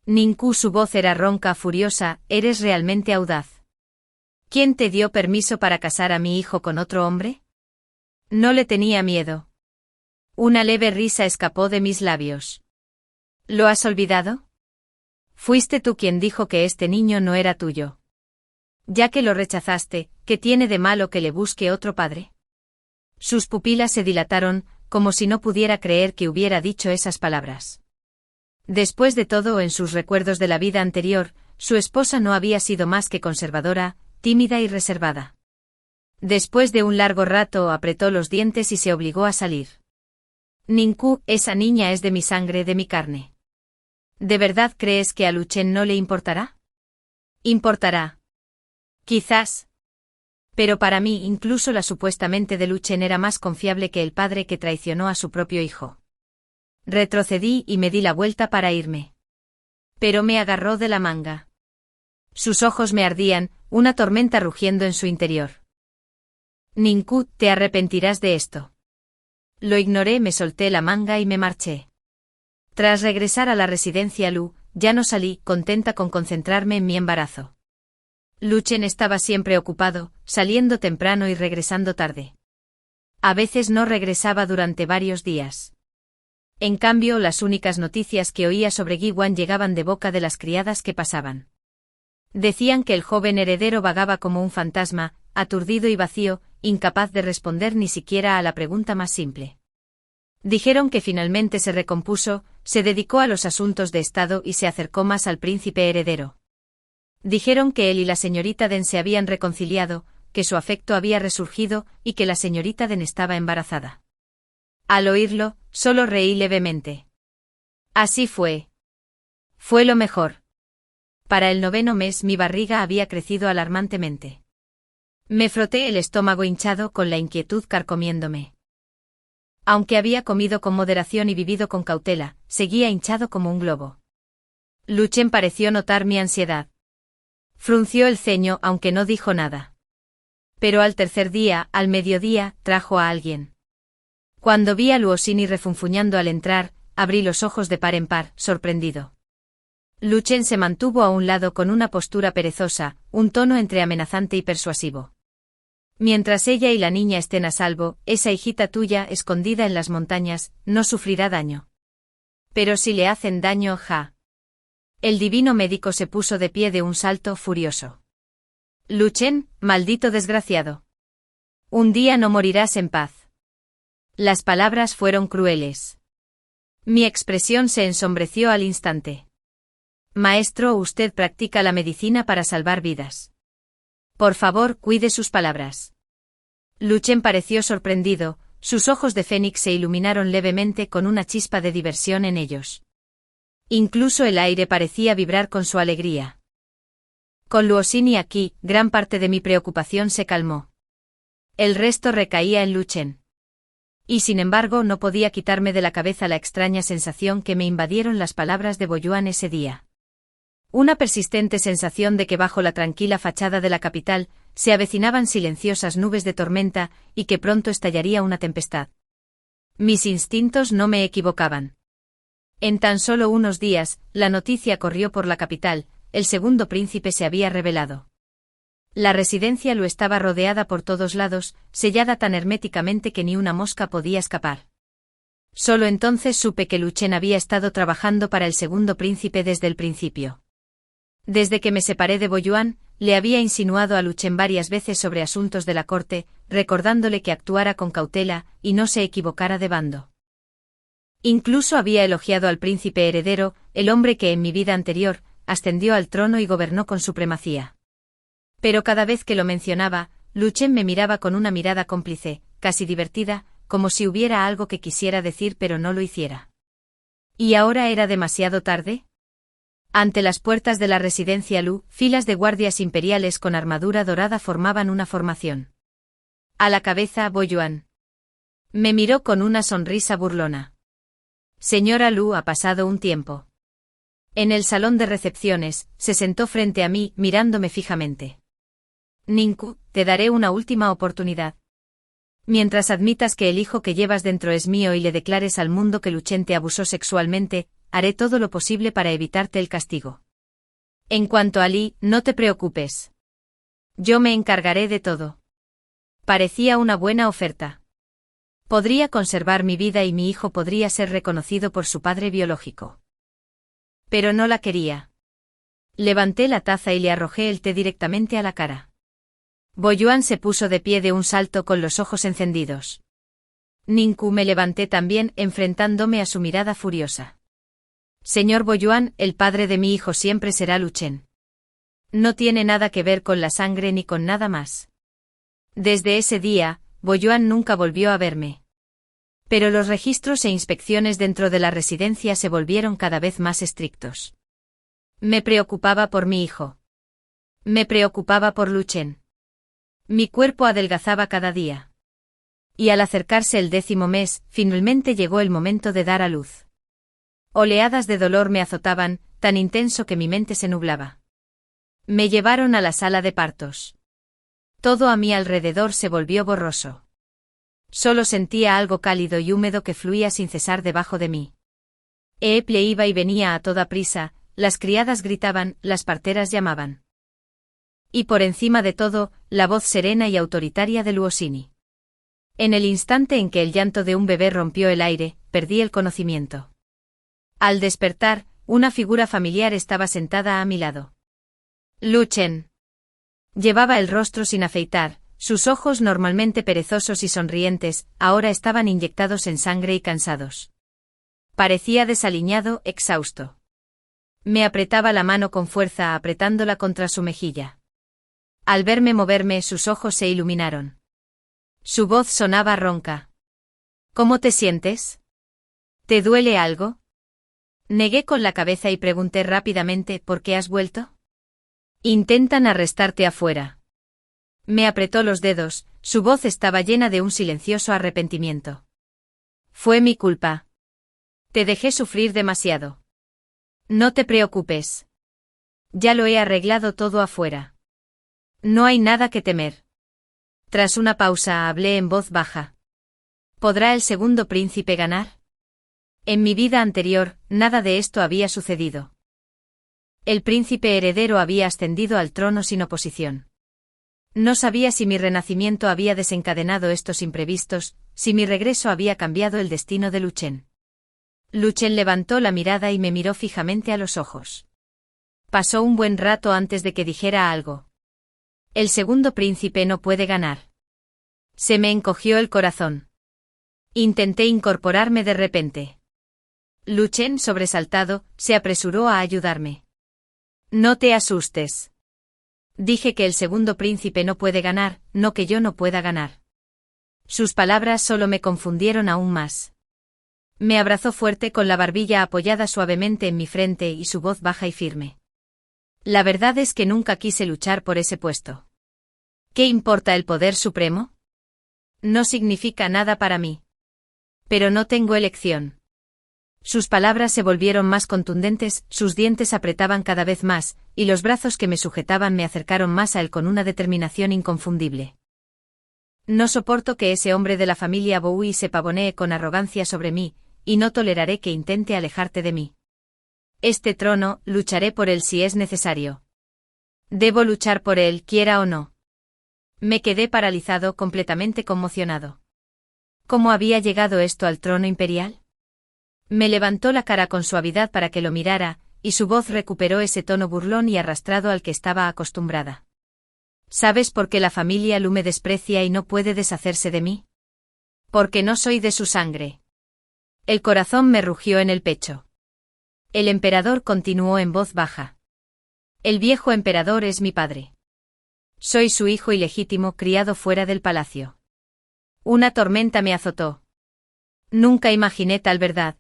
Ninku, su voz era ronca, furiosa, ¿eres realmente audaz? ¿Quién te dio permiso para casar a mi hijo con otro hombre? No le tenía miedo. Una leve risa escapó de mis labios. ¿Lo has olvidado? Fuiste tú quien dijo que este niño no era tuyo. Ya que lo rechazaste, ¿qué tiene de malo que le busque otro padre? Sus pupilas se dilataron, como si no pudiera creer que hubiera dicho esas palabras. Después de todo, en sus recuerdos de la vida anterior, su esposa no había sido más que conservadora, tímida y reservada. Después de un largo rato apretó los dientes y se obligó a salir. Ninku, esa niña es de mi sangre, de mi carne. ¿De verdad crees que a Luchen no le importará? Importará. Quizás. Pero para mí incluso la supuestamente de Luchen era más confiable que el padre que traicionó a su propio hijo. Retrocedí y me di la vuelta para irme. Pero me agarró de la manga. Sus ojos me ardían, una tormenta rugiendo en su interior. Ninku, te arrepentirás de esto. Lo ignoré, me solté la manga y me marché. Tras regresar a la residencia Lu, ya no salí, contenta con concentrarme en mi embarazo. Luchen estaba siempre ocupado, saliendo temprano y regresando tarde. A veces no regresaba durante varios días. En cambio, las únicas noticias que oía sobre Gi Wan llegaban de boca de las criadas que pasaban. Decían que el joven heredero vagaba como un fantasma, aturdido y vacío, incapaz de responder ni siquiera a la pregunta más simple. Dijeron que finalmente se recompuso, se dedicó a los asuntos de Estado y se acercó más al príncipe heredero. Dijeron que él y la señorita Den se habían reconciliado, que su afecto había resurgido y que la señorita Den estaba embarazada. Al oírlo, solo reí levemente. Así fue. Fue lo mejor. Para el 9º mes mi barriga había crecido alarmantemente. Me froté el estómago hinchado con la inquietud carcomiéndome. Aunque había comido con moderación y vivido con cautela, seguía hinchado como un globo. Luchen pareció notar mi ansiedad. Frunció el ceño aunque no dijo nada. Pero al tercer día, al mediodía, trajo a alguien. Cuando vi a Luosini refunfuñando al entrar, abrí los ojos de par en par, sorprendido. Luchen se mantuvo a un lado con una postura perezosa, un tono entre amenazante y persuasivo. Mientras ella y la niña estén a salvo, esa hijita tuya, escondida en las montañas, no sufrirá daño. Pero si le hacen daño, ja. El divino médico se puso de pie de un salto, furioso. Luchen, maldito desgraciado. Un día no morirás en paz. Las palabras fueron crueles. Mi expresión se ensombreció al instante. Maestro, usted practica la medicina para salvar vidas. Por favor, cuide sus palabras. Luchen pareció sorprendido, sus ojos de fénix se iluminaron levemente con una chispa de diversión en ellos. Incluso el aire parecía vibrar con su alegría. Con Luosini aquí, gran parte de mi preocupación se calmó. El resto recaía en Luchen. Y sin embargo no podía quitarme de la cabeza la extraña sensación que me invadieron las palabras de Boyuan ese día. Una persistente sensación de que bajo la tranquila fachada de la capital, se avecinaban silenciosas nubes de tormenta, y que pronto estallaría una tempestad. Mis instintos no me equivocaban. En tan solo unos días, la noticia corrió por la capital, el segundo príncipe se había revelado. La residencia Lu estaba rodeada por todos lados, sellada tan herméticamente que ni una mosca podía escapar. Solo entonces supe que Lu Chen había estado trabajando para el segundo príncipe desde el principio. Desde que me separé de Bo Yuan, le había insinuado a Lu Chen varias veces sobre asuntos de la corte, recordándole que actuara con cautela y no se equivocara de bando. Incluso había elogiado al príncipe heredero, el hombre que en mi vida anterior ascendió al trono y gobernó con supremacía. Pero cada vez que lo mencionaba, Lu Chen me miraba con una mirada cómplice, casi divertida, como si hubiera algo que quisiera decir pero no lo hiciera. ¿Y ahora era demasiado tarde? Ante las puertas de la residencia Lu, filas de guardias imperiales con armadura dorada formaban una formación. A la cabeza, Bo Yuan. Me miró con una sonrisa burlona. Señora Lu, ha pasado un tiempo. En el salón de recepciones, se sentó frente a mí, mirándome fijamente. Ningú, te daré una última oportunidad. Mientras admitas que el hijo que llevas dentro es mío y le declares al mundo que Lu Chen te abusó sexualmente, haré todo lo posible para evitarte el castigo. En cuanto a Li, no te preocupes. Yo me encargaré de todo. Parecía una buena oferta. Podría conservar mi vida y mi hijo podría ser reconocido por su padre biológico. Pero no la quería. Levanté la taza y le arrojé el té directamente a la cara. Bo Yuan se puso de pie de un salto con los ojos encendidos. Ningú, me levanté también, enfrentándome a su mirada furiosa. Señor Bo Yuan, el padre de mi hijo siempre será Lu Chen. No tiene nada que ver con la sangre ni con nada más. Desde ese día, Bo Yuan nunca volvió a verme. Pero los registros e inspecciones dentro de la residencia se volvieron cada vez más estrictos. Me preocupaba por mi hijo. Me preocupaba por Lu Chen. Mi cuerpo adelgazaba cada día. Y al acercarse el 10º mes, finalmente llegó el momento de dar a luz. Oleadas de dolor me azotaban, tan intenso que mi mente se nublaba. Me llevaron a la sala de partos. Todo a mi alrededor se volvió borroso. Solo sentía algo cálido y húmedo que fluía sin cesar debajo de mí. Eple iba y venía a toda prisa, las criadas gritaban, las parteras llamaban. Y por encima de todo, la voz serena y autoritaria de Luosini. En el instante en que el llanto de un bebé rompió el aire, perdí el conocimiento. Al despertar, una figura familiar estaba sentada a mi lado. Lu Chen. Llevaba el rostro sin afeitar, sus ojos normalmente perezosos y sonrientes, ahora estaban inyectados en sangre y cansados. Parecía desaliñado, exhausto. Me apretaba la mano con fuerza, apretándola contra su mejilla. Al verme moverme, sus ojos se iluminaron. Su voz sonaba ronca. ¿Cómo te sientes? ¿Te duele algo? Negué con la cabeza y pregunté rápidamente, ¿por qué has vuelto? Intentan arrestarte afuera. Me apretó los dedos, su voz estaba llena de un silencioso arrepentimiento. Fue mi culpa. Te dejé sufrir demasiado. No te preocupes. Ya lo he arreglado todo afuera. No hay nada que temer. Tras una pausa hablé en voz baja. ¿Podrá el segundo príncipe ganar? En mi vida anterior, nada de esto había sucedido. El príncipe heredero había ascendido al trono sin oposición. No sabía si mi renacimiento había desencadenado estos imprevistos, si mi regreso había cambiado el destino de Lu Chen. Lu Chen levantó la mirada y me miró fijamente a los ojos. Pasó un buen rato antes de que dijera algo. El segundo príncipe no puede ganar. Se me encogió el corazón. Intenté incorporarme de repente. Lu Chen, sobresaltado, se apresuró a ayudarme. No te asustes. Dije que el segundo príncipe no puede ganar, no que yo no pueda ganar. Sus palabras solo me confundieron aún más. Me abrazó fuerte con la barbilla apoyada suavemente en mi frente y su voz baja y firme. La verdad es que nunca quise luchar por ese puesto. ¿Qué importa el poder supremo? No significa nada para mí. Pero no tengo elección. Sus palabras se volvieron más contundentes, sus dientes apretaban cada vez más, y los brazos que me sujetaban me acercaron más a él con una determinación inconfundible. No soporto que ese hombre de la familia Bowie se pavonee con arrogancia sobre mí, y no toleraré que intente alejarte de mí. Este trono, lucharé por él si es necesario. Debo luchar por él, quiera o no. Me quedé paralizado, completamente conmocionado. ¿Cómo había llegado esto al trono imperial? Me levantó la cara con suavidad para que lo mirara, y su voz recuperó ese tono burlón y arrastrado al que estaba acostumbrada. ¿Sabes por qué la familia Lu me desprecia y no puede deshacerse de mí? Porque no soy de su sangre. El corazón me rugió en el pecho. El emperador continuó en voz baja. El viejo emperador es mi padre. Soy su hijo ilegítimo criado fuera del palacio. Una tormenta me azotó. Nunca imaginé tal verdad.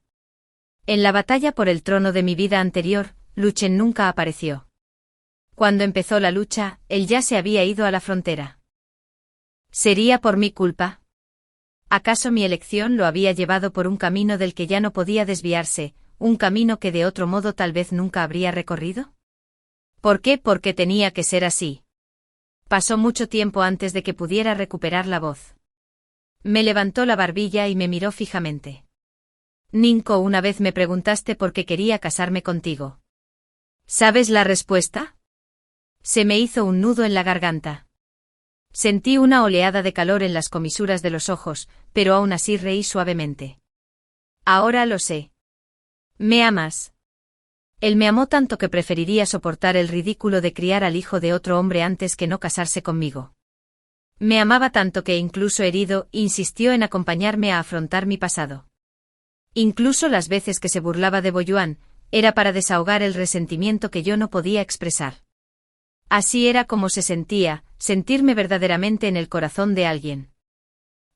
En la batalla por el trono de mi vida anterior, Lu Chen nunca apareció. Cuando empezó la lucha, él ya se había ido a la frontera. ¿Sería por mi culpa? ¿Acaso mi elección lo había llevado por un camino del que ya no podía desviarse, un camino que de otro modo tal vez nunca habría recorrido? ¿Por qué? Porque tenía que ser así. Pasó mucho tiempo antes de que pudiera recuperar la voz. Me levantó la barbilla y me miró fijamente. Ninko, una vez me preguntaste por qué quería casarme contigo. ¿Sabes la respuesta? Se me hizo un nudo en la garganta. Sentí una oleada de calor en las comisuras de los ojos, pero aún así reí suavemente. Ahora lo sé. ¿Me amas? Él me amó tanto que preferiría soportar el ridículo de criar al hijo de otro hombre antes que no casarse conmigo. Me amaba tanto que, incluso herido, insistió en acompañarme a afrontar mi pasado. Incluso las veces que se burlaba de Boyuan, era para desahogar el resentimiento que yo no podía expresar. Así era como se sentía, sentirme verdaderamente en el corazón de alguien.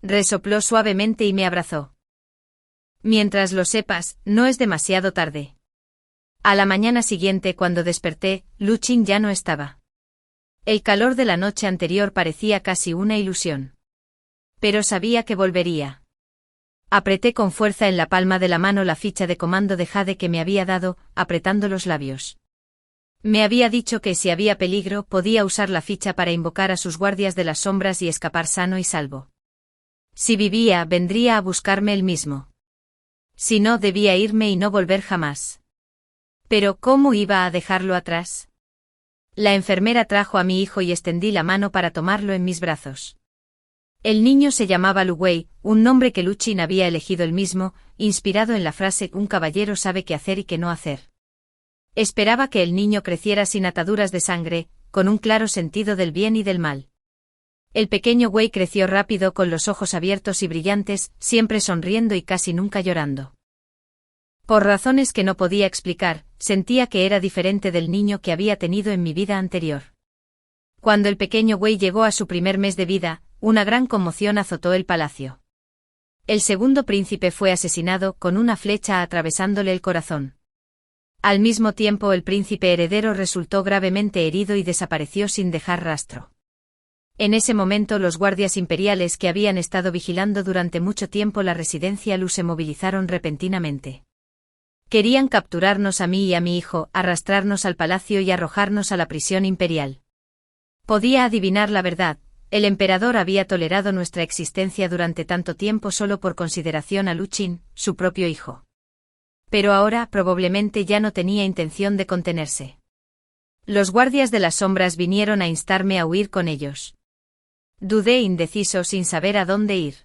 Resopló suavemente y me abrazó. Mientras lo sepas, no es demasiado tarde. A la mañana siguiente, cuando desperté, Lu Qin ya no estaba. El calor de la noche anterior parecía casi una ilusión. Pero sabía que volvería. Apreté con fuerza en la palma de la mano la ficha de comando de Jade que me había dado, apretando los labios. Me había dicho que si había peligro podía usar la ficha para invocar a sus guardias de las sombras y escapar sano y salvo. Si vivía, vendría a buscarme él mismo. Si no, debía irme y no volver jamás. Pero ¿cómo iba a dejarlo atrás? La enfermera trajo a mi hijo y extendí la mano para tomarlo en mis brazos. El niño se llamaba Lu Wei, un nombre que Lu Qin había elegido él mismo, inspirado en la frase «Un caballero sabe qué hacer y qué no hacer». Esperaba que el niño creciera sin ataduras de sangre, con un claro sentido del bien y del mal. El pequeño Wei creció rápido con los ojos abiertos y brillantes, siempre sonriendo y casi nunca llorando. Por razones que no podía explicar, sentía que era diferente del niño que había tenido en mi vida anterior. Cuando el pequeño Wei llegó a su primer mes de vida, una gran conmoción azotó el palacio. El segundo príncipe fue asesinado con una flecha atravesándole el corazón. Al mismo tiempo el príncipe heredero resultó gravemente herido y desapareció sin dejar rastro. En ese momento los guardias imperiales que habían estado vigilando durante mucho tiempo la residencia Lu se movilizaron repentinamente. Querían capturarnos a mí y a mi hijo, arrastrarnos al palacio y arrojarnos a la prisión imperial. Podía adivinar la verdad, el emperador había tolerado nuestra existencia durante tanto tiempo solo por consideración a Lu Qin, su propio hijo. Pero ahora probablemente ya no tenía intención de contenerse. Los guardias de las sombras vinieron a instarme a huir con ellos. Dudé indeciso sin saber a dónde ir.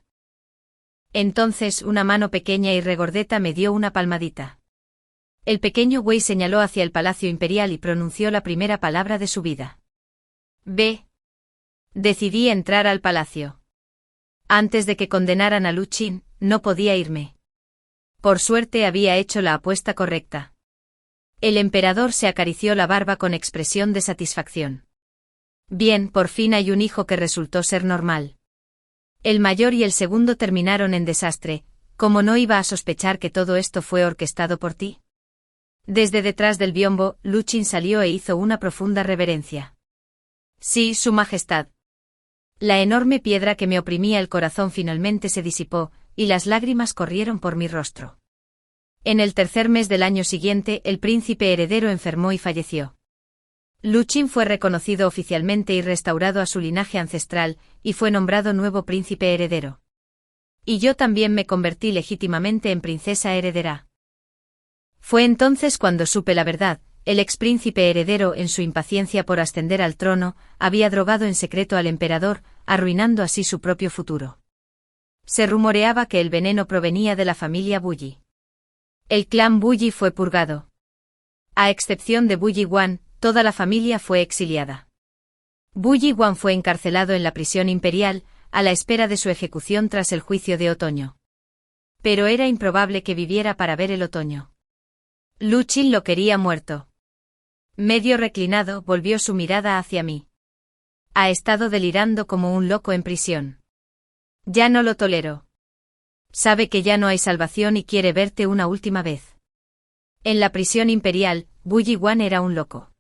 Entonces una mano pequeña y regordeta me dio una palmadita. El pequeño Wei señaló hacia el palacio imperial y pronunció la primera palabra de su vida. Ve. Decidí entrar al palacio. Antes de que condenaran a Lu Qin, no podía irme. Por suerte había hecho la apuesta correcta. El emperador se acarició la barba con expresión de satisfacción. Bien, por fin hay un hijo que resultó ser normal. El mayor y el segundo terminaron en desastre, ¿cómo no iba a sospechar que todo esto fue orquestado por ti? Desde detrás del biombo, Lu Qin salió e hizo una profunda reverencia. Sí, Su Majestad. La enorme piedra que me oprimía el corazón finalmente se disipó, y las lágrimas corrieron por mi rostro. En el tercer mes del año siguiente, el príncipe heredero enfermó y falleció. Lu Qin fue reconocido oficialmente y restaurado a su linaje ancestral, y fue nombrado nuevo príncipe heredero. Y yo también me convertí legítimamente en princesa heredera. Fue entonces cuando supe la verdad, el expríncipe heredero, en su impaciencia por ascender al trono, había drogado en secreto al emperador, arruinando así su propio futuro. Se rumoreaba que el veneno provenía de la familia Bulli. El clan Bulli fue purgado. A excepción de Bulli Wan, toda la familia fue exiliada. Bulli Wan fue encarcelado en la prisión imperial, a la espera de su ejecución tras el juicio de otoño. Pero era improbable que viviera para ver el otoño. Lu Qin lo quería muerto. Medio reclinado, volvió su mirada hacia mí. Ha estado delirando como un loco en prisión. Ya no lo tolero. Sabe que ya no hay salvación y quiere verte una última vez. En la prisión imperial, Bulli Wan era un loco.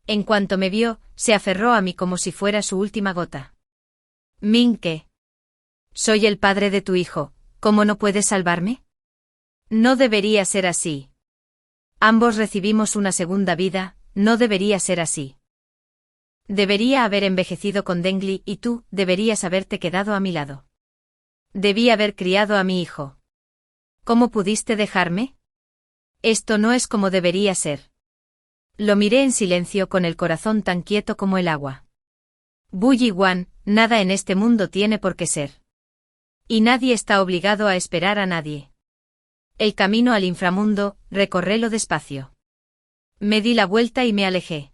En cuanto me vio, se aferró a mí como si fuera su última gota. Min ¿qué? Soy el padre de tu hijo, ¿cómo no puedes salvarme? No debería ser así. Ambos recibimos una segunda vida, no debería ser así. Debería haber envejecido con Dengli y tú deberías haberte quedado a mi lado. Debí haber criado a mi hijo. ¿Cómo pudiste dejarme? Esto no es como debería ser. Lo miré en silencio con el corazón tan quieto como el agua. Bulli Wan, nada en este mundo tiene por qué ser. Y nadie está obligado a esperar a nadie. El camino al inframundo, recórrelo despacio. Me di la vuelta y me alejé.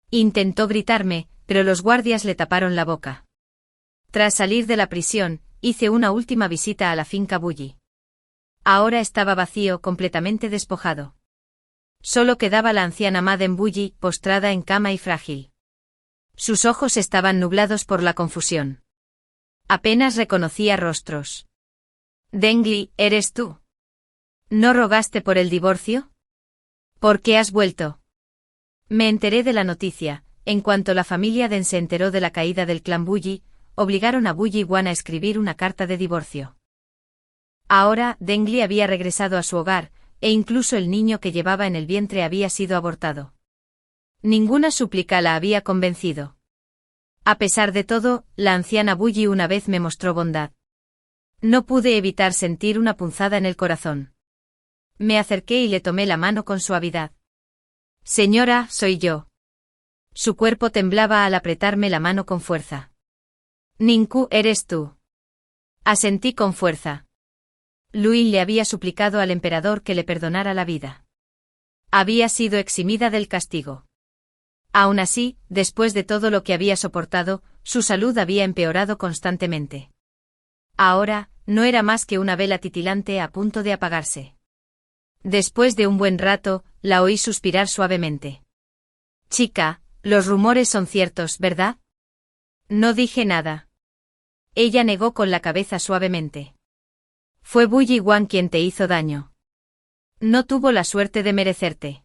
Intentó gritarme, pero los guardias le taparon la boca. Tras salir de la prisión, hice una última visita a la finca Bulli. Ahora estaba vacío, completamente despojado. Solo quedaba la anciana Madame Bulli, postrada en cama y frágil. Sus ojos estaban nublados por la confusión. Apenas reconocía rostros. Dengli, ¿eres tú? ¿No rogaste por el divorcio? ¿Por qué has vuelto? Me enteré de la noticia. En cuanto la familia Den se enteró de la caída del clan Bulli, obligaron a Bulli Wan a escribir una carta de divorcio. Ahora, Dengli había regresado a su hogar, e incluso el niño que llevaba en el vientre había sido abortado. Ninguna súplica la había convencido. A pesar de todo, la anciana Bulli una vez me mostró bondad. No pude evitar sentir una punzada en el corazón. Me acerqué y le tomé la mano con suavidad. Señora, soy yo. Su cuerpo temblaba al apretarme la mano con fuerza. Ninku, ¿eres tú? Asentí con fuerza. Luin le había suplicado al emperador que le perdonara la vida. Había sido eximida del castigo. Aún así, después de todo lo que había soportado, su salud había empeorado constantemente. Ahora, no era más que una vela titilante a punto de apagarse. Después de un buen rato, la oí suspirar suavemente. Chica, los rumores son ciertos, ¿verdad? No dije nada. Ella negó con la cabeza suavemente. Fue Bulli Wan quien te hizo daño. No tuvo la suerte de merecerte.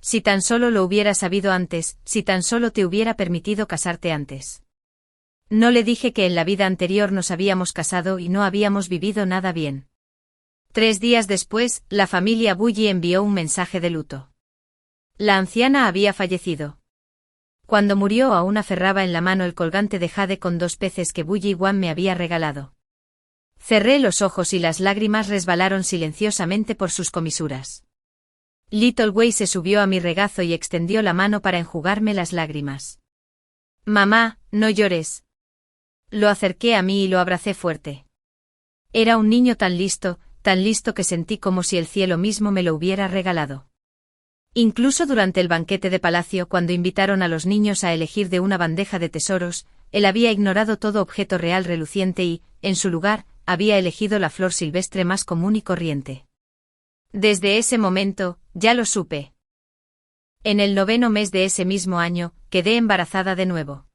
Si tan solo lo hubiera sabido antes, si tan solo te hubiera permitido casarte antes. No le dije que en la vida anterior nos habíamos casado y no habíamos vivido nada bien. 3 días después, la familia Bulli envió un mensaje de luto. La anciana había fallecido. Cuando murió aún aferraba en la mano el colgante de jade con 2 peces que Bulli Wan me había regalado. Cerré los ojos y las lágrimas resbalaron silenciosamente por sus comisuras. Little Wei se subió a mi regazo y extendió la mano para enjugarme las lágrimas. Mamá, no llores. Lo acerqué a mí y lo abracé fuerte. Era un niño tan listo que sentí como si el cielo mismo me lo hubiera regalado. Incluso durante el banquete de palacio, cuando invitaron a los niños a elegir de una bandeja de tesoros, él había ignorado todo objeto real reluciente y, en su lugar, había elegido la flor silvestre más común y corriente. Desde ese momento, ya lo supe. En el 9º mes de ese mismo año, quedé embarazada de nuevo.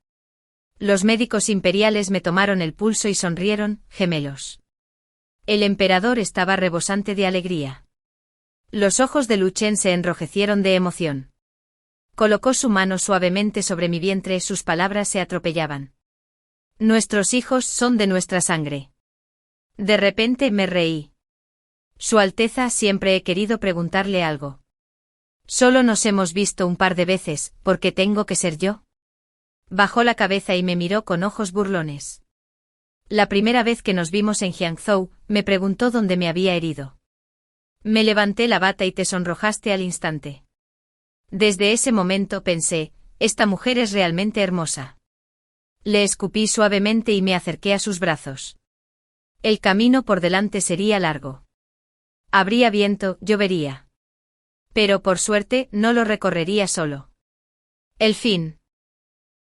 Los médicos imperiales me tomaron el pulso y sonrieron, gemelos. El emperador estaba rebosante de alegría. Los ojos de Lu Chen se enrojecieron de emoción. Colocó su mano suavemente sobre mi vientre, sus palabras se atropellaban. Nuestros hijos son de nuestra sangre. De repente me reí. Su Alteza, siempre he querido preguntarle algo. Solo nos hemos visto un par de veces, ¿por qué tengo que ser yo? Bajó la cabeza y me miró con ojos burlones. La primera vez que nos vimos en Jiangzhou, me preguntó dónde me había herido. Me levanté la bata y te sonrojaste al instante. Desde ese momento pensé, esta mujer es realmente hermosa. Le escupí suavemente y me acerqué a sus brazos. El camino por delante sería largo. Habría viento, llovería. Pero por suerte no lo recorrería solo. El fin.